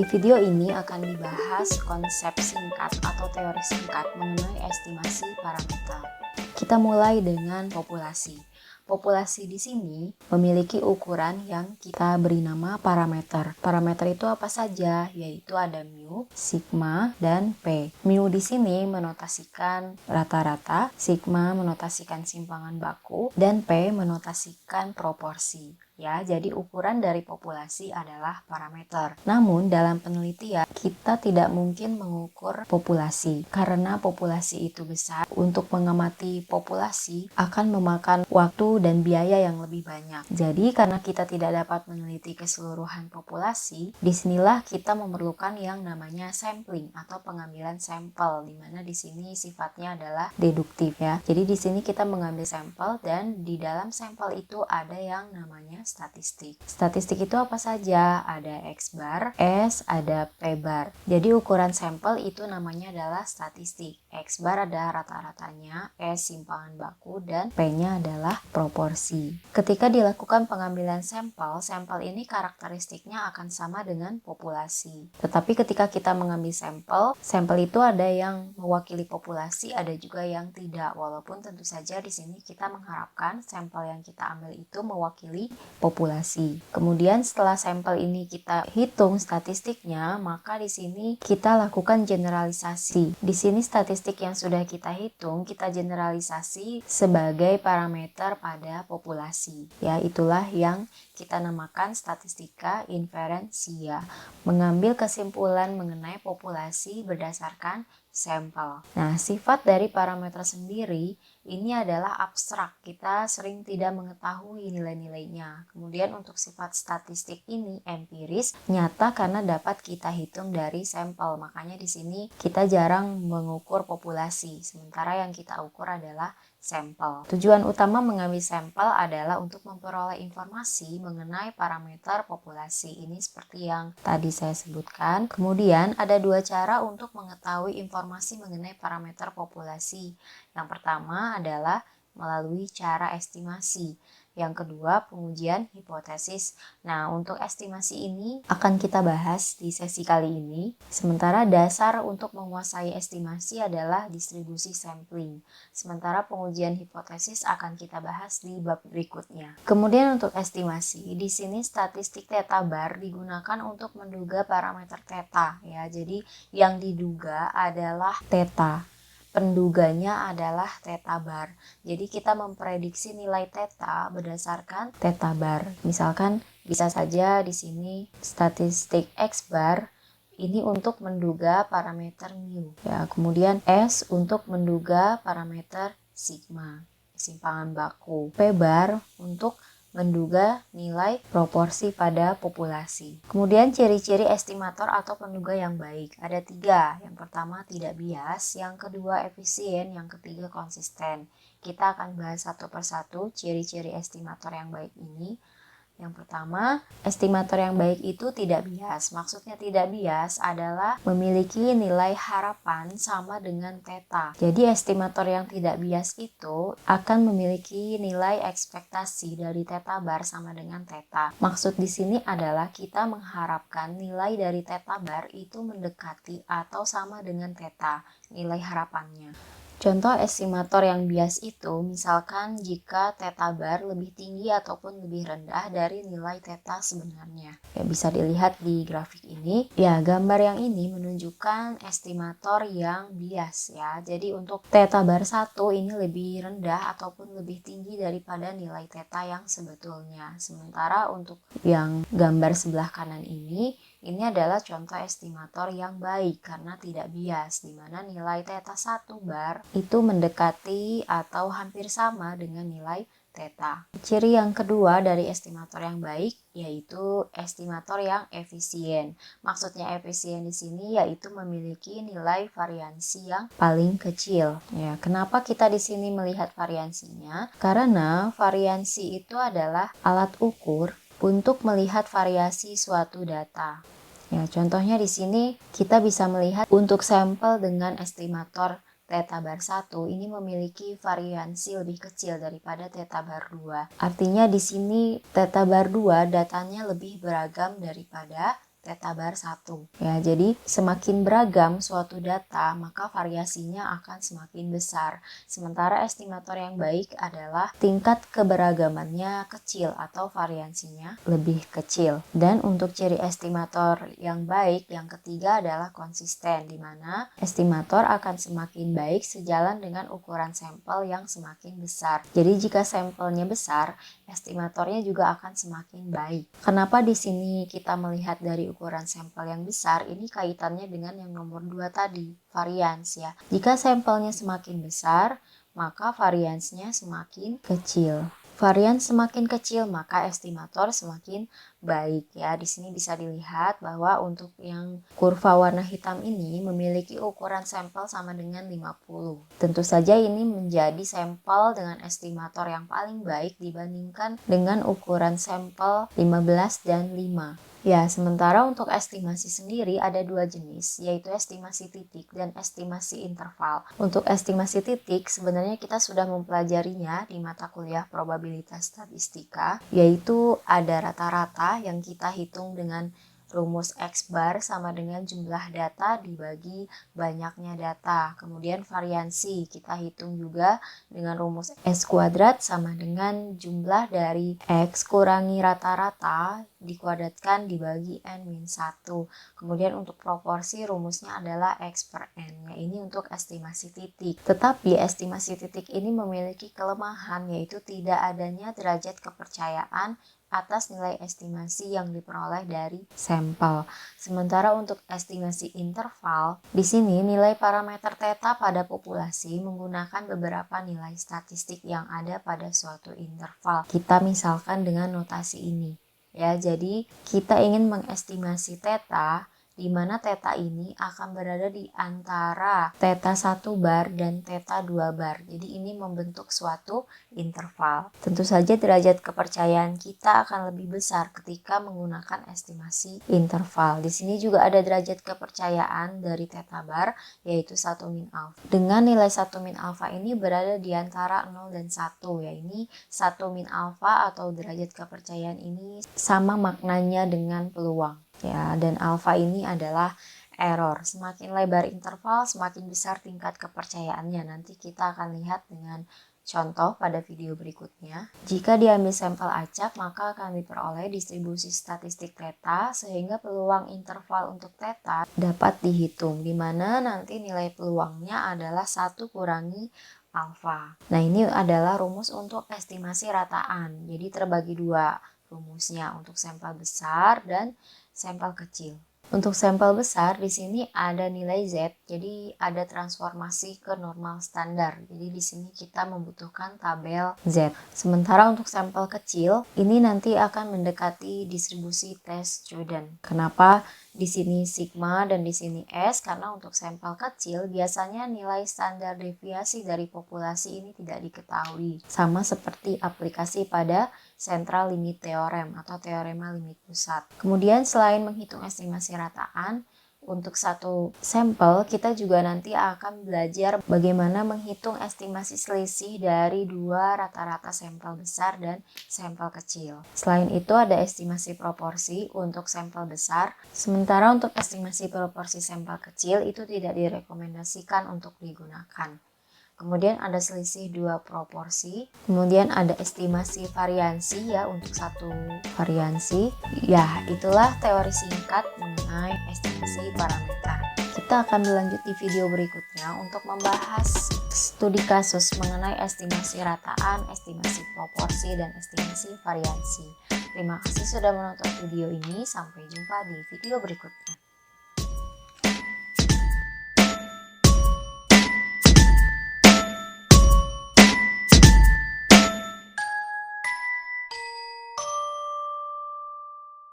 video ini akan dibahas konsep singkat atau teori singkat mengenai estimasi parameter. Kita mulai dengan populasi. Populasi di sini memiliki ukuran yang kita beri nama parameter. Parameter itu apa saja? Yaitu ada mu, sigma, dan p. Mu di sini menotasikan rata-rata, sigma menotasikan simpangan baku, dan p menotasikan proporsi. Ya, jadi ukuran dari populasi adalah parameter. Namun dalam penelitian kita tidak mungkin mengukur populasi karena populasi itu besar. Untuk mengamati populasi akan memakan waktu dan biaya yang lebih banyak. Jadi karena kita tidak dapat meneliti keseluruhan populasi, disinilah kita memerlukan yang namanya sampling atau pengambilan sampel, di mana di sini sifatnya adalah deduktif ya. Jadi di sini kita mengambil sampel dan di dalam sampel itu ada yang namanya statistik. Statistik itu apa saja? Ada X bar, S, ada P bar. Jadi ukuran sampel itu namanya adalah statistik. X bar ada rata-ratanya, S simpangan baku, dan P-nya adalah proporsi. Ketika dilakukan pengambilan sampel, sampel ini karakteristiknya akan sama dengan populasi. Tetapi ketika kita mengambil sampel, sampel itu ada yang mewakili populasi, ada juga yang tidak. Walaupun tentu saja di sini kita mengharapkan sampel yang kita ambil itu mewakili populasi. Kemudian setelah sampel ini kita hitung statistiknya, maka di sini kita lakukan generalisasi. Di sini statistik yang sudah kita hitung, kita generalisasi sebagai parameter pada populasi. Ya, itulah yang kita namakan statistika inferensia, mengambil kesimpulan mengenai populasi berdasarkan sampel. Nah, sifat dari parameter sendiri ini adalah abstrak, kita sering tidak mengetahui nilai-nilainya. Kemudian untuk sifat statistik ini empiris, nyata karena dapat kita hitung dari sampel. Makanya di sini kita jarang mengukur populasi, sementara yang kita ukur adalah sampel. Tujuan utama mengambil sampel adalah untuk memperoleh informasi mengenai parameter populasi ini seperti yang tadi saya sebutkan. Kemudian ada dua cara untuk mengetahui informasi mengenai parameter populasi. Yang pertama adalah melalui cara estimasi. Yang kedua, pengujian hipotesis. Nah, untuk estimasi ini akan kita bahas di sesi kali ini. Sementara dasar untuk menguasai estimasi adalah distribusi sampling. Sementara pengujian hipotesis akan kita bahas di bab berikutnya. Kemudian untuk estimasi, di sini statistik theta bar digunakan untuk menduga parameter theta ya. Jadi yang diduga adalah theta. Penduganya adalah theta bar. Jadi kita memprediksi nilai theta berdasarkan theta bar. Misalkan bisa saja di sini statistik X bar ini untuk menduga parameter mu. Ya, kemudian S untuk menduga parameter sigma, simpangan baku. P bar untuk menduga nilai proporsi pada populasi. Kemudian ciri-ciri estimator atau penduga yang baik. Ada 3. Yang pertama tidak bias, yang kedua efisien, yang ketiga konsisten. Kita akan bahas satu persatu ciri-ciri estimator yang baik ini. Yang pertama, estimator yang baik itu tidak bias. Maksudnya tidak bias adalah memiliki nilai harapan sama dengan theta. Jadi estimator yang tidak bias itu akan memiliki nilai ekspektasi dari theta bar sama dengan theta. Maksud di sini adalah kita mengharapkan nilai dari theta bar itu mendekati atau sama dengan theta, nilai harapannya. Contoh estimator yang bias itu misalkan jika theta bar lebih tinggi ataupun lebih rendah dari nilai theta sebenarnya. Ya, bisa dilihat di grafik ini. Ya, gambar yang ini menunjukkan estimator yang bias ya. Jadi untuk theta bar 1 ini lebih rendah ataupun lebih tinggi daripada nilai theta yang sebetulnya. Sementara untuk yang gambar sebelah kanan ini adalah contoh estimator yang baik karena tidak bias, di mana nilai theta 1 bar itu mendekati atau hampir sama dengan nilai theta. Ciri yang kedua dari estimator yang baik yaitu estimator yang efisien. Maksudnya efisien di sini yaitu memiliki nilai variansi yang paling kecil. Ya, kenapa kita di sini melihat variansinya? Karena variansi itu adalah alat ukur untuk melihat variasi suatu data. Ya, contohnya di sini kita bisa melihat untuk sampel dengan estimator theta bar 1 ini memiliki variansi lebih kecil daripada theta bar 2. Artinya di sini theta bar 2 datanya lebih beragam daripada theta bar 1. Ya, jadi semakin beragam suatu data, maka variasinya akan semakin besar. Sementara estimator yang baik adalah tingkat keberagamannya kecil atau variansinya lebih kecil. Dan untuk ciri estimator yang baik, yang ketiga adalah konsisten, di mana estimator akan semakin baik sejalan dengan ukuran sampel yang semakin besar. Jadi jika sampelnya besar, estimatornya juga akan semakin baik. Kenapa di sini kita melihat dari ukuran sampel yang besar? Ini kaitannya dengan yang nomor 2 tadi, varians ya. Jika sampelnya semakin besar, maka variansnya semakin kecil. Varian semakin kecil, maka estimator semakin baik ya. Di sini bisa dilihat bahwa untuk yang kurva warna hitam ini memiliki ukuran sampel sama dengan 50. Tentu saja ini menjadi sampel dengan estimator yang paling baik dibandingkan dengan ukuran sampel 15 dan 5. Ya, sementara untuk estimasi sendiri ada dua jenis, yaitu estimasi titik dan estimasi interval. Untuk estimasi titik, sebenarnya kita sudah mempelajarinya di mata kuliah probabilitas statistika, yaitu ada rata-rata yang kita hitung dengan rumus X bar sama dengan jumlah data dibagi banyaknya data. Kemudian variansi kita hitung juga dengan rumus S kuadrat sama dengan jumlah dari X kurangi rata-rata dikuadratkan dibagi N-1. Kemudian untuk proporsi rumusnya adalah X per N. Ya, ini untuk estimasi titik. Tetapi estimasi titik ini memiliki kelemahan, yaitu tidak adanya derajat kepercayaan atas nilai estimasi yang diperoleh dari sampel. Sementara untuk estimasi interval, di sini nilai parameter theta pada populasi menggunakan beberapa nilai statistik yang ada pada suatu interval. Kita misalkan dengan notasi ini. Ya, jadi kita ingin mengestimasi theta di mana theta ini akan berada di antara theta 1 bar dan theta 2 bar. Jadi ini membentuk suatu interval. Tentu saja derajat kepercayaan kita akan lebih besar ketika menggunakan estimasi interval. Di sini juga ada derajat kepercayaan dari theta bar, yaitu 1 min alpha. Dengan nilai 1 min alpha ini berada di antara 0 dan 1, ya ini 1 min alpha atau derajat kepercayaan ini sama maknanya dengan peluang. Ya, dan alfa ini adalah error. Semakin lebar interval, semakin besar tingkat kepercayaannya. Nanti kita akan lihat dengan contoh pada video berikutnya. Jika diambil sampel acak, maka akan diperoleh distribusi statistik theta, sehingga peluang interval untuk theta dapat dihitung, di mana nanti nilai peluangnya adalah 1 kurangi alfa. Nah, ini adalah rumus untuk estimasi rataan. Jadi terbagi dua rumusnya, untuk sampel besar dan sampel kecil. Untuk sampel besar di sini ada nilai Z, jadi ada transformasi ke normal standar. Jadi di sini kita membutuhkan tabel Z. Sementara untuk sampel kecil ini nanti akan mendekati distribusi test student. Kenapa di sini sigma dan di sini S? Karena untuk sampel kecil biasanya nilai standar deviasi dari populasi ini tidak diketahui. Sama seperti aplikasi pada central limit theorem atau teorema limit pusat. Kemudian selain menghitung estimasi rataan, untuk satu sampel kita juga nanti akan belajar bagaimana menghitung estimasi selisih dari dua rata-rata sampel besar dan sampel kecil. Selain itu ada estimasi proporsi untuk sampel besar, sementara untuk estimasi proporsi sampel kecil itu tidak direkomendasikan untuk digunakan. Kemudian ada selisih dua proporsi, kemudian ada estimasi variansi ya untuk satu variansi. Ya, itulah teori singkat mengenai estimasi parameter. Kita akan berlanjut di video berikutnya untuk membahas studi kasus mengenai estimasi rataan, estimasi proporsi, dan estimasi variansi. Terima kasih sudah menonton video ini, sampai jumpa di video berikutnya.